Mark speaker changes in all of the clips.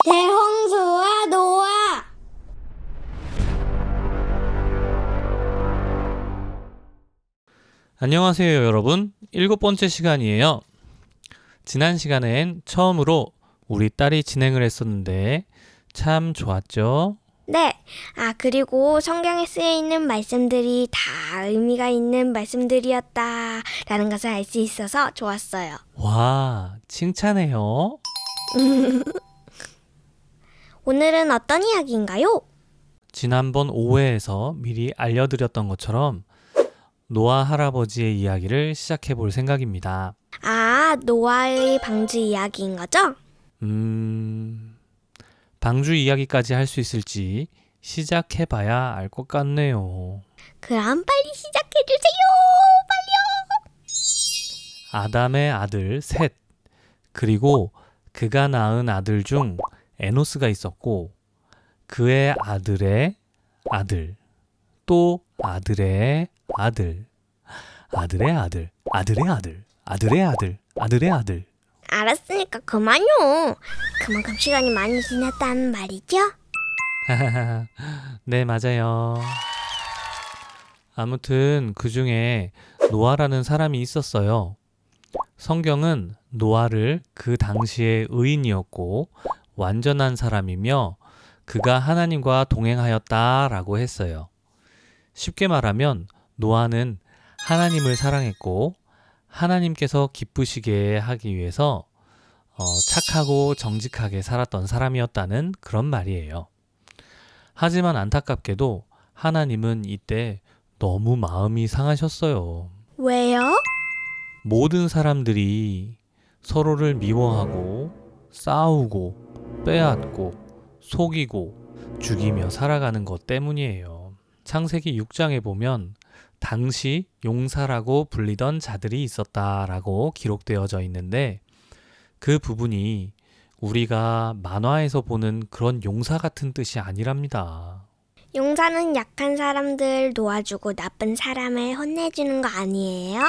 Speaker 1: 대홍수와 노아.
Speaker 2: 안녕하세요 여러분. 7번째 시간이에요. 지난 시간엔 처음으로 우리 딸이 진행을 했었는데 참 좋았죠?
Speaker 1: 네. 그리고 성경에 쓰여 있는 말씀들이 다 의미가 있는 말씀들이었다라는 것을 알 수 있어서 좋았어요.
Speaker 2: 와, 칭찬해요.
Speaker 1: 오늘은 어떤 이야기인가요?
Speaker 2: 지난번 5회에서 미리 알려드렸던 것처럼 노아 할아버지의 이야기를 시작해 볼 생각입니다.
Speaker 1: 노아의 방주 이야기인 거죠?
Speaker 2: 방주 이야기까지 할 수 있을지 시작해 봐야 알 것 같네요.
Speaker 1: 그럼 빨리 시작해주세요.
Speaker 2: 아담의 아들 셋, 그리고 그가 낳은 아들 중 에노스가 있었고 그의 아들의 아들, 또 아들의 아들, 아들의 아들, 아들의 아들, 아들의 아들, 아들의 아들.
Speaker 1: 알았으니까 그만요. 그만큼 시간이 많이 지났다는 말이죠?
Speaker 2: 네, 맞아요. 아무튼 그 중에 노아라는 사람이 있었어요. 성경은 노아를 그 당시의 의인이었고 완전한 사람이며 그가 하나님과 동행하였다라고 했어요. 쉽게 말하면 노아는 하나님을 사랑했고 하나님께서 기쁘시게 하기 위해서 착하고 정직하게 살았던 사람이었다는 그런 말이에요. 하지만 안타깝게도 하나님은 이때 너무 마음이 상하셨어요.
Speaker 1: 왜요?
Speaker 2: 모든 사람들이 서로를 미워하고 싸우고 빼앗고 속이고 죽이며 살아가는 것 때문이에요. 창세기 6장에 보면 당시 용사라고 불리던 자들이 있었다라고 기록되어져 있는데 그 부분이 우리가 만화에서 보는 그런 용사 같은 뜻이 아니랍니다.
Speaker 1: 용사는 약한 사람들 도와주고 나쁜 사람을 혼내주는 거 아니에요?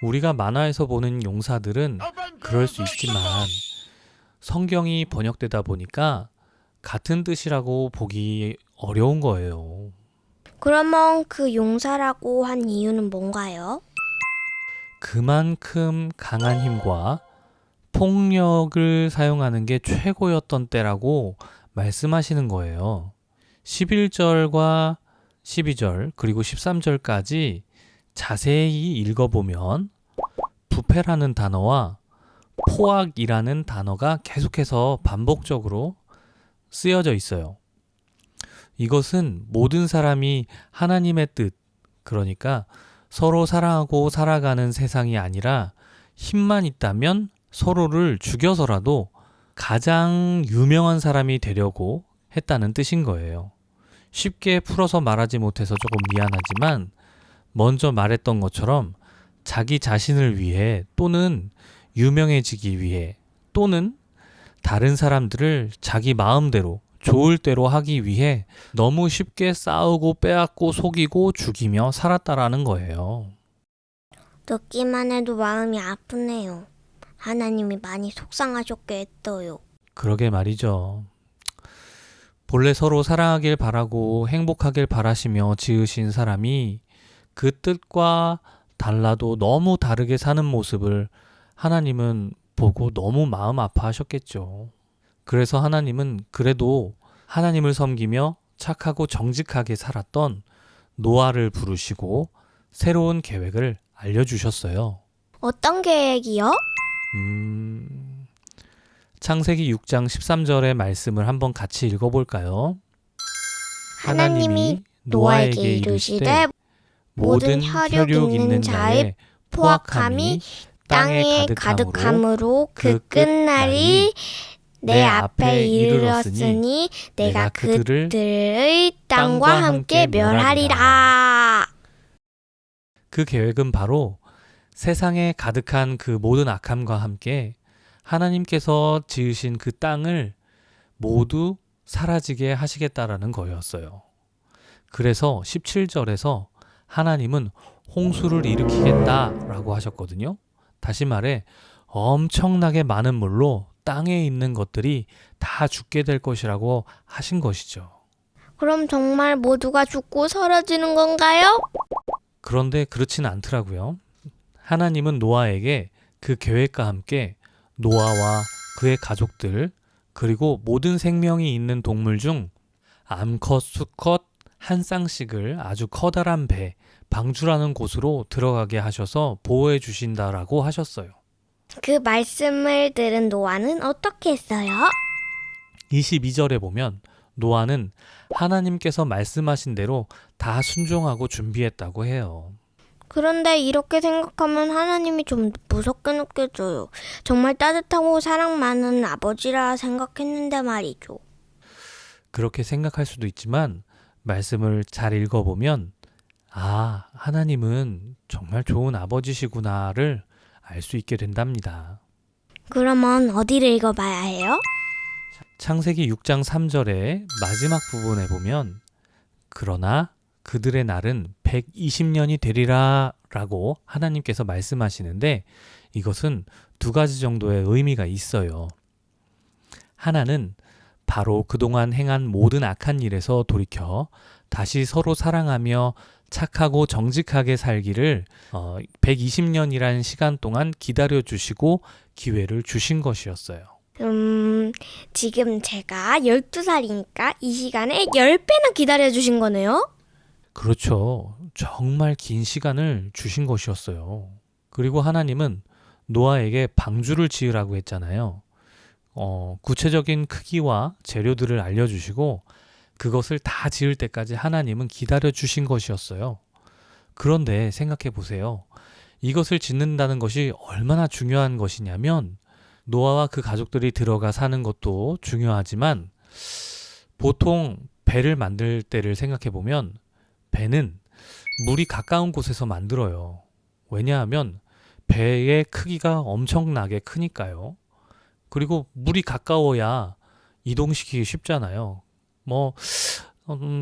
Speaker 2: 우리가 만화에서 보는 용사들은 그럴 수 있지만 성경이 번역되다 보니까 같은 뜻이라고 보기 어려운 거예요.
Speaker 1: 그러면 그 용사라고 한 이유는 뭔가요?
Speaker 2: 그만큼 강한 힘과 폭력을 사용하는 게 최고였던 때라고 말씀하시는 거예요. 11절과 12절 그리고 13절까지 자세히 읽어보면 부패라는 단어와 포악이라는 단어가 계속해서 반복적으로 쓰여져 있어요. 이것은 모든 사람이 하나님의 뜻, 그러니까 서로 사랑하고 살아가는 세상이 아니라 힘만 있다면 서로를 죽여서라도 가장 유명한 사람이 되려고 했다는 뜻인 거예요. 쉽게 풀어서 말하지 못해서 조금 미안하지만 먼저 말했던 것처럼 자기 자신을 위해 또는 유명해지기 위해 또는 다른 사람들을 자기 마음대로 좋을 대로 하기 위해 너무 쉽게 싸우고 빼앗고 속이고 죽이며 살았다라는 거예요.
Speaker 1: 듣기만 해도 마음이 아프네요. 하나님이 많이 속상하셨겠어요.
Speaker 2: 그러게 말이죠. 본래 서로 사랑하길 바라고 행복하길 바라시며 지으신 사람이 그 뜻과 달라도 너무 다르게 사는 모습을 하나님은 보고 너무 마음 아파하셨겠죠. 그래서 하나님은 그래도 하나님을 섬기며 착하고 정직하게 살았던 노아를 부르시고 새로운 계획을 알려주셨어요.
Speaker 1: 어떤 계획이요?
Speaker 2: 창세기 6장 13절의 말씀을 한번 같이 읽어볼까요?
Speaker 1: 하나님이 노아에게 이르시되 모든 혈육 있는 자의 포악함이 땅에 가득함으로 그 끝날이 내 앞에 이르렀으니 내가 그들의 땅과 함께 멸하리라.
Speaker 2: 그 계획은 바로 세상에 가득한 그 모든 악함과 함께 하나님께서 지으신 그 땅을 모두 사라지게 하시겠다라는 거였어요. 그래서 17절에서 하나님은 홍수를 일으키겠다라고 하셨거든요. 다시 말해 엄청나게 많은 물로 땅에 있는 것들이 다 죽게 될 것이라고 하신 것이죠.
Speaker 1: 그럼 정말 모두가 죽고 사라지는 건가요?
Speaker 2: 그런데 그렇진 않더라고요. 하나님은 노아에게 그 계획과 함께 노아와 그의 가족들 그리고 모든 생명이 있는 동물 중 암컷, 수컷 한 쌍씩을 아주 커다란 배, 방주라는 곳으로 들어가게 하셔서 보호해 주신다라고 하셨어요.
Speaker 1: 그 말씀을 들은 노아는 어떻게 했어요?
Speaker 2: 22절에 보면 노아는 하나님께서 말씀하신 대로 다 순종하고 준비했다고 해요.
Speaker 1: 그런데 이렇게 생각하면 하나님이 좀 무섭게 느껴져요. 정말 따뜻하고 사랑 많은 아버지라 생각했는데 말이죠.
Speaker 2: 그렇게 생각할 수도 있지만 말씀을 잘 읽어보면 아, 하나님은 정말 좋은 아버지시구나를 알 수 있게 된답니다.
Speaker 1: 그러면 어디를 읽어봐야 해요?
Speaker 2: 창세기 6장 3절의 마지막 부분에 보면 그러나 그들의 날은 120년이 되리라 라고 하나님께서 말씀하시는데 이것은 두 가지 정도의 의미가 있어요. 하나는 바로 그동안 행한 모든 악한 일에서 돌이켜 다시 서로 사랑하며 착하고 정직하게 살기를 120년이라는 시간 동안 기다려주시고 기회를 주신 것이었어요.
Speaker 1: 지금 제가 12살이니까 이 시간에 10배나 기다려주신 거네요?
Speaker 2: 그렇죠. 정말 긴 시간을 주신 것이었어요. 그리고 하나님은 노아에게 방주를 지으라고 했잖아요. 구체적인 크기와 재료들을 알려주시고 그것을 다 지을 때까지 하나님은 기다려주신 것이었어요. 그런데 생각해 보세요. 이것을 짓는다는 것이 얼마나 중요한 것이냐면 노아와 그 가족들이 들어가 사는 것도 중요하지만 보통 배를 만들 때를 생각해 보면 배는 물이 가까운 곳에서 만들어요. 왜냐하면 배의 크기가 엄청나게 크니까요. 그리고 물이 가까워야 이동시키기 쉽잖아요.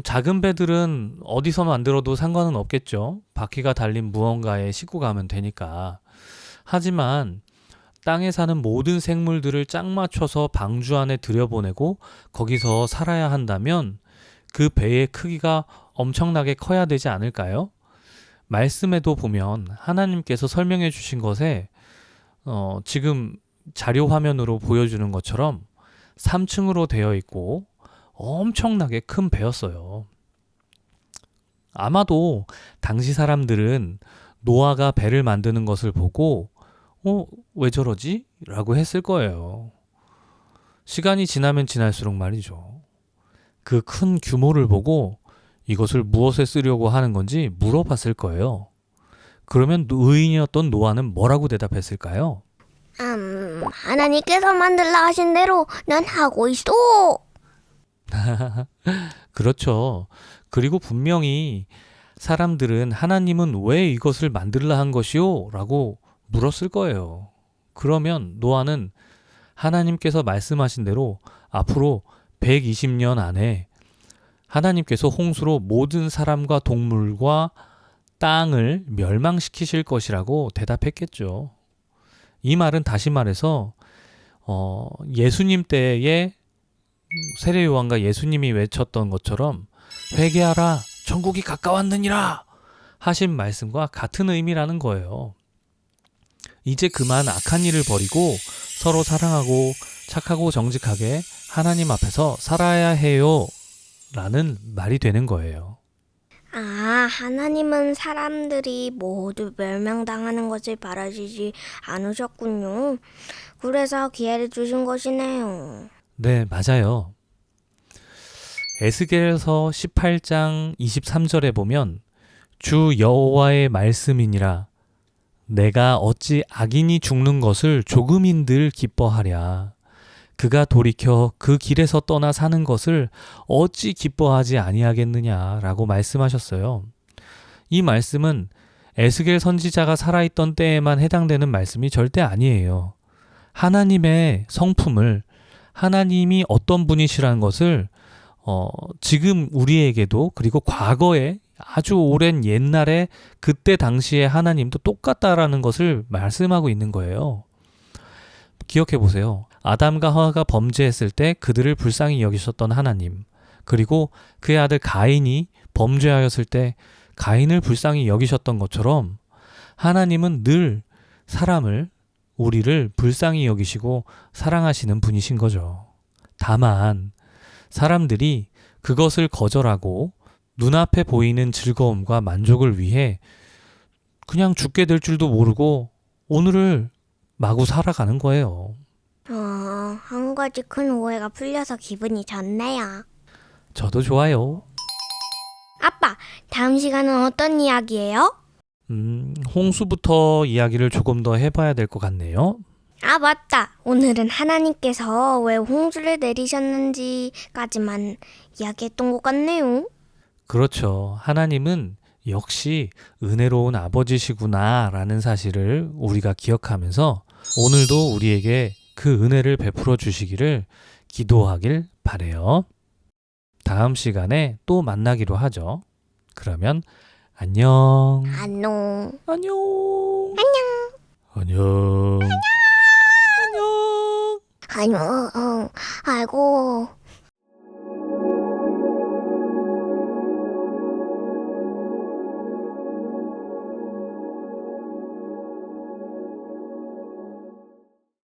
Speaker 2: 작은 배들은 어디서 만들어도 상관은 없겠죠. 바퀴가 달린 무언가에 싣고 가면 되니까. 하지만 땅에 사는 모든 생물들을 짝 맞춰서 방주 안에 들여보내고 거기서 살아야 한다면 그 배의 크기가 엄청나게 커야 되지 않을까요? 말씀에도 보면 하나님께서 설명해 주신 것에 지금 자료 화면으로 보여주는 것처럼 3층으로 되어 있고 엄청나게 큰 배였어요. 아마도 당시 사람들은 노아가 배를 만드는 것을 보고 왜 저러지? 라고 했을 거예요. 시간이 지나면 지날수록 말이죠. 그 큰 규모를 보고 이것을 무엇에 쓰려고 하는 건지 물어봤을 거예요. 그러면 의인이었던 노아는 뭐라고 대답했을까요?
Speaker 1: 하나님께서 만들라 하신 대로 난 하고 있어.
Speaker 2: 그렇죠. 그리고 분명히 사람들은 하나님은 왜 이것을 만들라 한 것이요? 라고 물었을 거예요. 그러면 노아는 하나님께서 말씀하신 대로 앞으로 120년 안에 하나님께서 홍수로 모든 사람과 동물과 땅을 멸망시키실 것이라고 대답했겠죠. 이 말은 다시 말해서 예수님 때에 세례 요한과 예수님이 외쳤던 것처럼 회개하라 천국이 가까웠느니라 하신 말씀과 같은 의미라는 거예요. 이제 그만 악한 일을 버리고 서로 사랑하고 착하고 정직하게 하나님 앞에서 살아야 해요 라는 말이 되는 거예요.
Speaker 1: 하나님은 사람들이 모두 멸망당하는 것을 바라시지 않으셨군요. 그래서 기회를 주신 것이네요.
Speaker 2: 네, 맞아요. 에스겔서 18장 23절에 보면 주 여호와의 말씀이니라 내가 어찌 악인이 죽는 것을 조금인들 기뻐하랴 그가 돌이켜 그 길에서 떠나 사는 것을 어찌 기뻐하지 아니하겠느냐라고 말씀하셨어요. 이 말씀은 에스겔 선지자가 살아있던 때에만 해당되는 말씀이 절대 아니에요. 하나님의 성품을 하나님이 어떤 분이시라는 것을 지금 우리에게도 그리고 과거에 아주 오랜 옛날에 그때 당시에 하나님도 똑같다라는 것을 말씀하고 있는 거예요. 기억해 보세요. 아담과 하와가 범죄했을 때 그들을 불쌍히 여기셨던 하나님, 그리고 그의 아들 가인이 범죄하였을 때 가인을 불쌍히 여기셨던 것처럼 하나님은 늘 사람을, 우리를 불쌍히 여기시고 사랑하시는 분이신 거죠. 다만 사람들이 그것을 거절하고 눈앞에 보이는 즐거움과 만족을 위해 그냥 죽게 될 줄도 모르고 오늘을 마구 살아가는 거예요.
Speaker 1: 한 가지 큰 오해가 풀려서 기분이 좋네요.
Speaker 2: 저도 좋아요.
Speaker 1: 아빠, 다음 시간은 어떤 이야기예요?
Speaker 2: 홍수부터 이야기를 조금 더 해봐야 될 것 같네요.
Speaker 1: 아, 맞다. 오늘은 하나님께서 왜 홍수를 내리셨는지까지만 이야기했던 것 같네요.
Speaker 2: 그렇죠. 하나님은 역시 은혜로운 아버지시구나 라는 사실을 우리가 기억하면서 오늘도 우리에게 그 은혜를 베풀어 주시기를 기도하길 바래요. 다음 시간에 또 만나기로 하죠. 그러면 안녕.
Speaker 1: 안녕.
Speaker 2: 안녕. 안녕. 안녕.
Speaker 1: 안녕. 아이고.